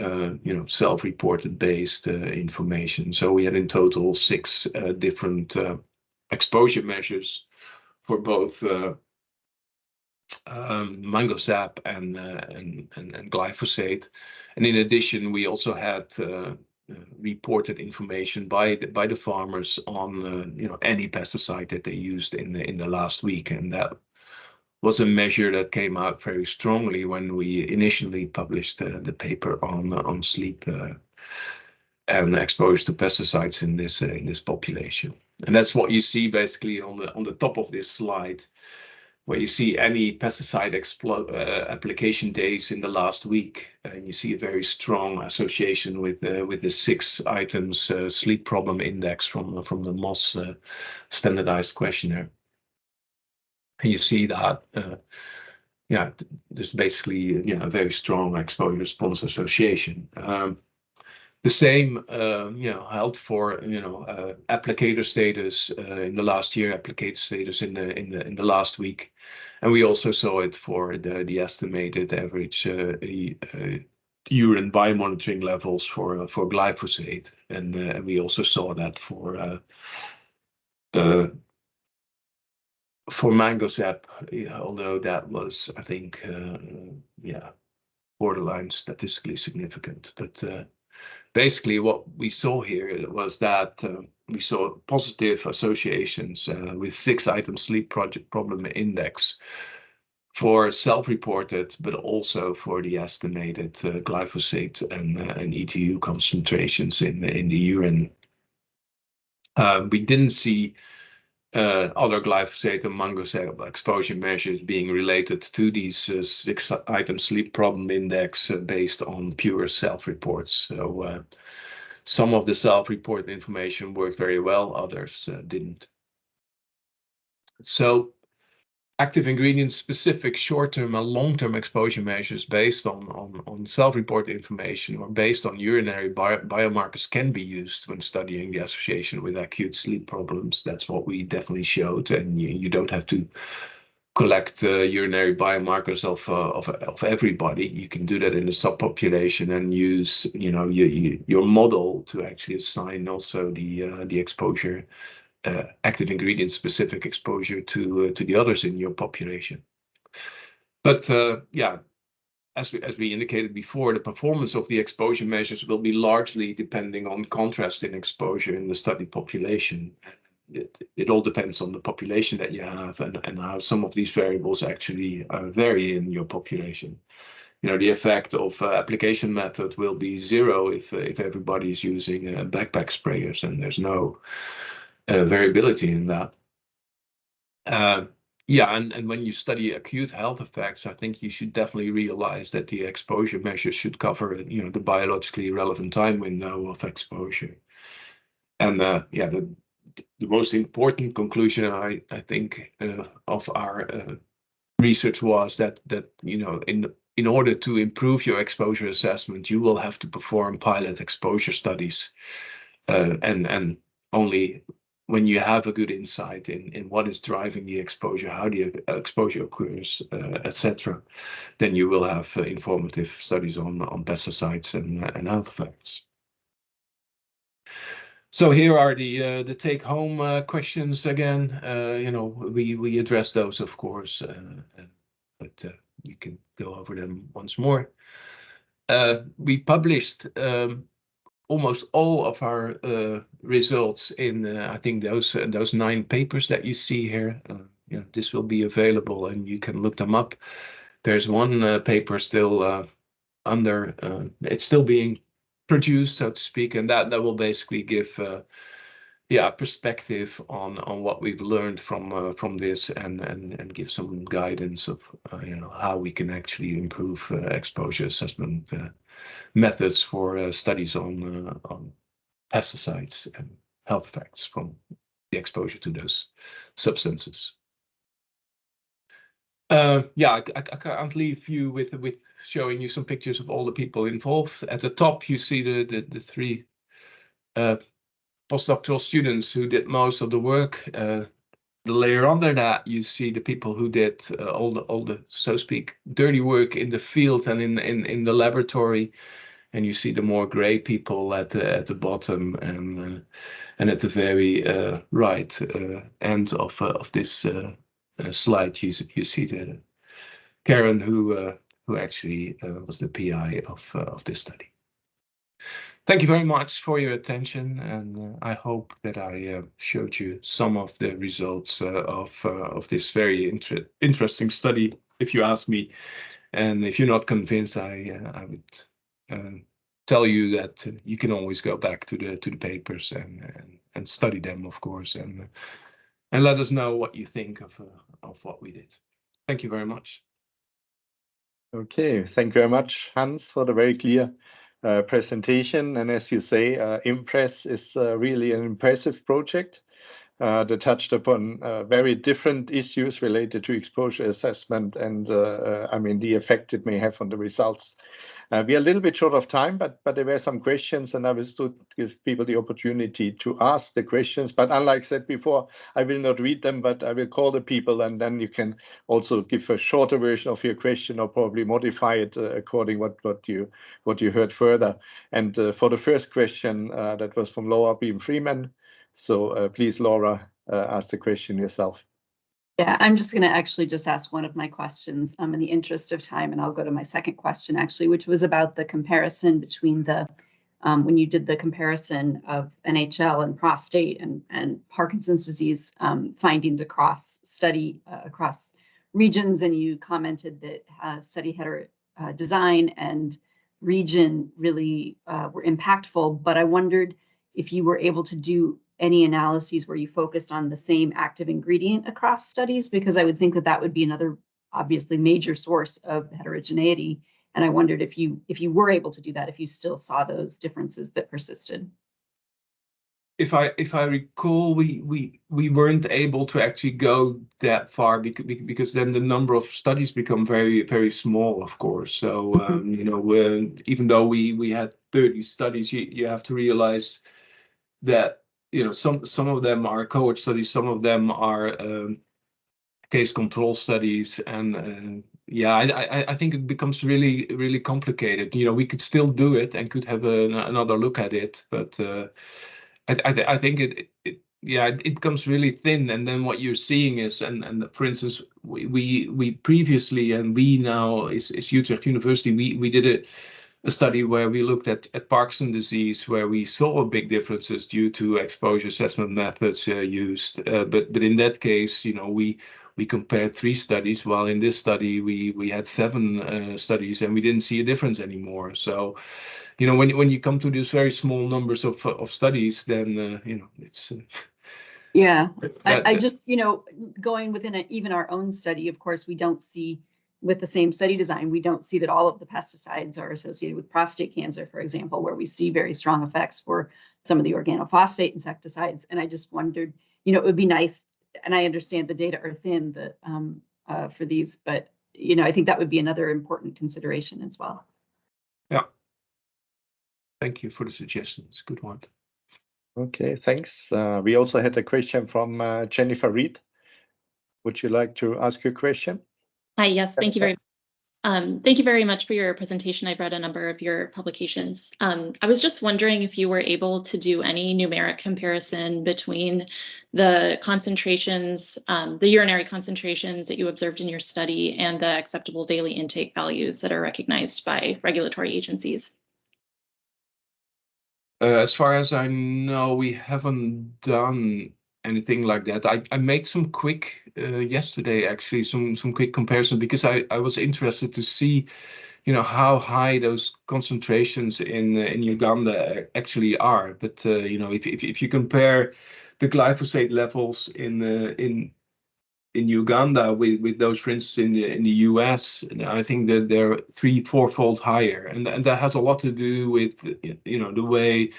self-reported based information. So we had in total 6 different exposure measures for both MangoZap and glyphosate, and in addition, we also had reported information by the farmers on any pesticide that they used in the last week, and that was a measure that came out very strongly when we initially published the paper on sleep and exposure to pesticides in this population. And that's what you see basically on the top of this slide, where you see any pesticide application days in the last week, and you see a very strong association with the 6 items sleep problem index from the MOS standardized questionnaire. And you see that there's basically a very strong exposure response association. The same held for applicator status in the last year, applicator status in the last week, and we also saw it for the estimated average urine biomonitoring levels for glyphosate, and we also saw that for for mango sap, although that was, I think, borderline statistically significant. But basically what we saw here was that we saw positive associations with 6-item sleep problem index for self-reported, but also for the estimated glyphosate and ETU concentrations in the urine. We didn't see other glyphosate and mango sap exposure measures being related to these 6-item sleep problem index based on pure self-reports. So some of the self-report information worked very well, others didn't. So active ingredient specific short-term and long-term exposure measures based on self-report information or based on urinary biomarkers can be used when studying the association with acute sleep problems. That's what we definitely showed, and you don't have to collect urinary biomarkers of everybody. You can do that in a subpopulation and use your model to actually assign also the exposure. Active ingredient specific exposure to the others in your population. But as we indicated before, the performance of the exposure measures will be largely depending on contrast in exposure in the study population. It all depends on the population that you have and how some of these variables actually vary in your population. The effect of application method will be 0 if everybody is using backpack sprayers and there's no variability in that. And when you study acute health effects, I think you should definitely realize that the exposure measures should cover, the biologically relevant time window of exposure. And the most important conclusion I think of our research was that in order to improve your exposure assessment, you will have to perform pilot exposure studies, and only when you have a good insight in what is driving the exposure, how the exposure occurs, etc., then you will have informative studies on pesticides and health effects. So here are the take-home questions again. We address those, of course, but you can go over them once more. We published almost all of our results in I think those 9 papers that you see here. This will be available and you can look them up. There's one paper still under it's still being produced, so to speak, and that will basically give perspective on what we've learned from this and give some guidance of how we can actually improve exposure assessment methods for studies on pesticides and health effects from the exposure to those substances. I can't leave you with showing you some pictures of all the people involved. At the top, you see the 3 postdoctoral students who did most of the work. The layer under that, you see the people who did all the so to speak dirty work in the field and in the laboratory, and you see the more gray people at the bottom and at the very right end of this slide, you see the Karen who actually was the PI of this study. Thank you very much for your attention, and I hope that I showed you some of the results of this very interesting study, if you ask me. And if you're not convinced, I would tell you that you can always go back to the papers and study them, of course, and let us know what you think of what we did. Thank you very much. Okay, thank you very much, Hans, for the very clear presentation. And as you say, IMPRESS is really an impressive project that touched upon very different issues related to exposure assessment and the effect it may have on the results. We are a little bit short of time, but there were some questions, and I will still give people the opportunity to ask the questions. But unlike said before, I will not read them, but I will call the people, and then you can also give a shorter version of your question or probably modify it according what you heard further. And for the first question, that was from Laura Beam Freeman. So please, Laura, ask the question yourself. Yeah, I'm just going to actually just ask one of my questions in the interest of time, and I'll go to my second question actually, which was about the comparison between the when you did the comparison of NHL and prostate and Parkinson's disease findings across across regions, and you commented that study header design and region really were impactful. But I wondered if you were able to do any analyses where you focused on the same active ingredient across studies, because I would think that that would be another obviously major source of heterogeneity. And I wondered if you were able to do that, if you still saw those differences that persisted. If I recall, we weren't able to actually go that far because then the number of studies become very small, of course. So you know, even though we had 30 studies, you have to realize that, you know, some of them are cohort studies, some of them are case control studies, and yeah, I think it becomes really complicated. You know, we could still do it and could have another look at it, but I think it becomes really thin. And then what you're seeing is, and for instance, we previously, and we now is Utrecht University, we did a study where we looked at Parkinson's disease, where we saw big differences due to exposure assessment methods used. But in that case, you know, we compared 3 studies, while in this study we had 7 studies, and we didn't see a difference anymore. So, you know, when you come to these very small numbers of studies, then you know, it's yeah. I just, you know, going within even our own study, of course, we don't see, with the same study design, we don't see that all of the pesticides are associated with prostate cancer, for example, where we see very strong effects for some of the organophosphate insecticides. And I just wondered, you know, it would be nice, and I understand the data are thin that for these, but, you know, I think that would be another important consideration as well. Yeah. Thank you for the suggestion. It's a good one. Okay, thanks. We also had a question from Jennifer Reed. Would you like to ask your question? Hi, yes, thank you very much. Thank you very much for your presentation. I've read a number of your publications. I was just wondering if you were able to do any numeric comparison between the concentrations, the urinary concentrations that you observed in your study and the acceptable daily intake values that are recognized by regulatory agencies. As far as I know, we haven't done anything like that. I made some quick yesterday, actually, some quick comparison, because I was interested to see, you know, how high those concentrations in Uganda actually are. But you know, if you compare the glyphosate levels in Uganda with those, for instance, in the US, I think that they're 3-4-fold higher, and that has a lot to do with, you know, the way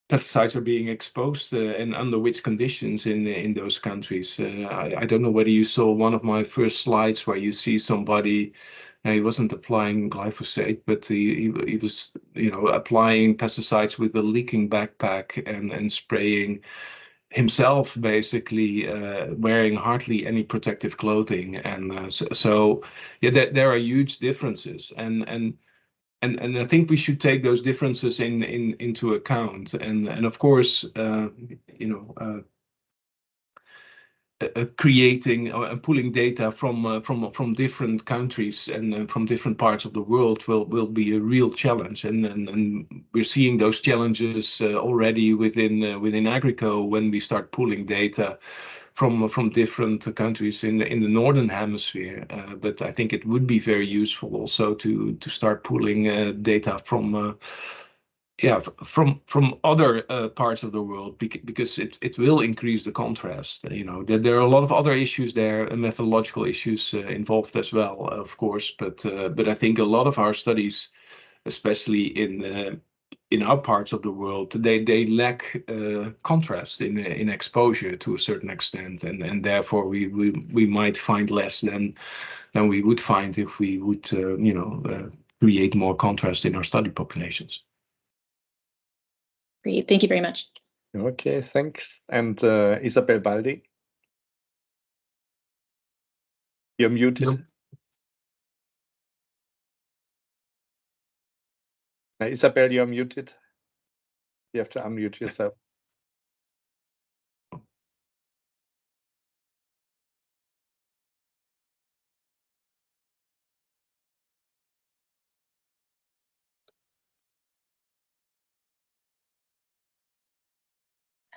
pesticides are being exposed and under which conditions in those countries. I don't know whether you saw one of my first slides where you see somebody. He wasn't applying glyphosate, but he was, you know, applying pesticides with a leaking backpack and spraying himself, basically, wearing hardly any protective clothing. And so yeah, there are huge differences, and I think we should take those differences into account. And of course, you know, creating and pulling data from different countries and from different parts of the world will be a real challenge. And we're seeing those challenges already within AGRICOH, when we start pulling data from different countries in the northern hemisphere. But I think it would be very useful also to start pulling data from other parts of the world, because it will increase the contrast. You know, there are a lot of other issues there, and methodological issues involved as well, of course. But I think a lot of our studies, especially in our parts of the world, they lack contrast in exposure to a certain extent, and therefore we might find less than we would find if we would you know, create more contrast in our study populations. Great, thank you very much. Okay, thanks. And Isabel Baldi, you're muted. Isabel, you're muted. You have to unmute yourself.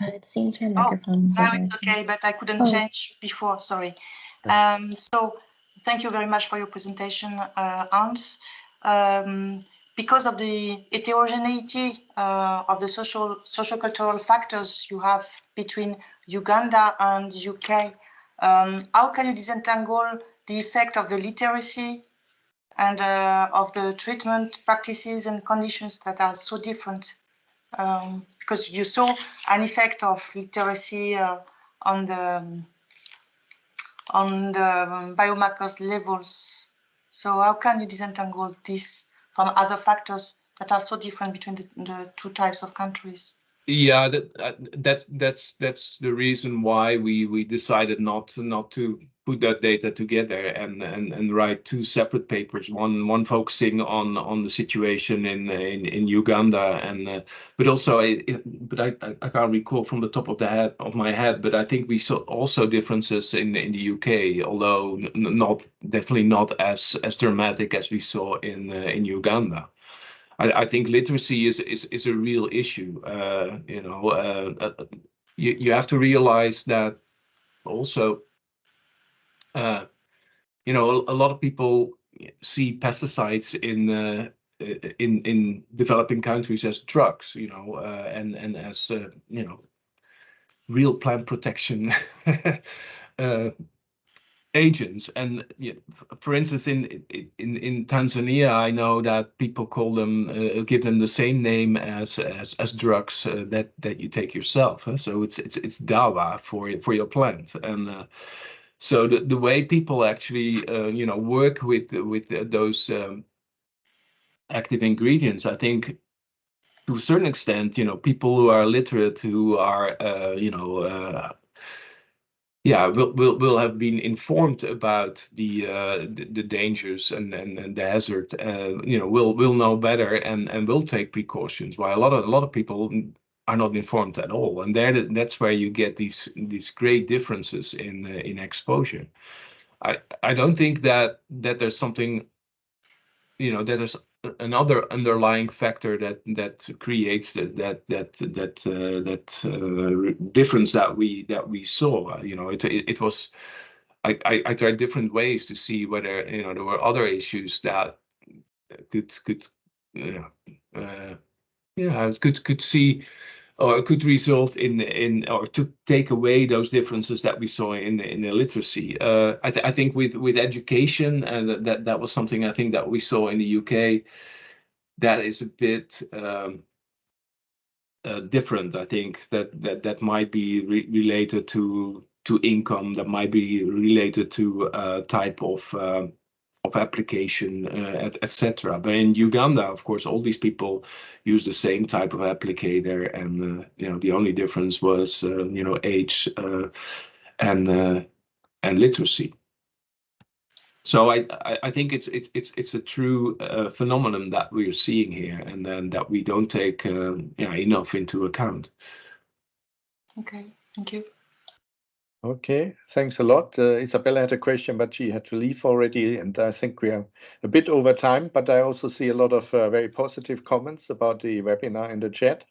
It seems her microphone is now it's okay, but I couldn't change before, sorry. So thank you very much for your presentation, Hans. Because of the heterogeneity of the social-cultural factors you have between Uganda and UK, how can you disentangle the effect of the literacy and of the treatment practices and conditions that are so different? Because you saw an effect of literacy on the biomarkers levels. So how can you disentangle this from other factors that are so different between the two types of countries? Yeah, that's the reason why we decided not to put that data together and write two separate papers. One focusing on the situation in Uganda but also I can't recall from the top of my head, but I think we saw also differences in the UK, although definitely not as dramatic as we saw in Uganda. I think literacy is a real issue. You have to realize that also, a lot of people see pesticides in developing countries as drugs, and as real plant protection agents. And for instance, in Tanzania, I know that people call them, give them the same name as drugs that you take yourself. So it's dawa for your plant. And so the way people actually work with those active ingredients, I think to a certain extent, people who are literate, who are will have been informed about the dangers and the hazard. Will know better and will take precautions. While a lot of people are not informed at all, and that's where you get these great differences in exposure. I don't think that there's something, that there's another underlying factor that creates that difference that we saw. It was, I tried different ways to see whether there were other issues that could see or could result in or to take away those differences that we saw in the literacy. I think with education, and that was something I think that we saw in the UK, that is a bit different. I think that might be related to income, that might be related to type of application, etc. But in Uganda, of course, all these people use the same type of applicator, and the only difference was age and literacy. So I think it's a true phenomenon that we're seeing here, and then that we don't take enough into account. Okay, thank you. Okay, thanks a lot. Isabella had a question, but she had to leave already, and I think we are a bit over time, but I also see a lot of very positive comments about the webinar in the chat.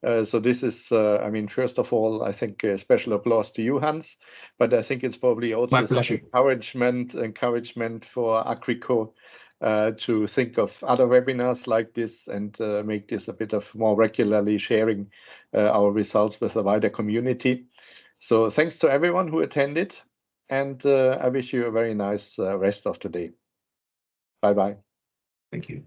So this is, first of all, I think a special applause to you, Hans, but I think it's probably also some encouragement for AGRICOH to think of other webinars like this and make this a bit of more regularly sharing our results with a wider community. So thanks to everyone who attended, and I wish you a very nice rest of the day. Bye-bye. Thank you.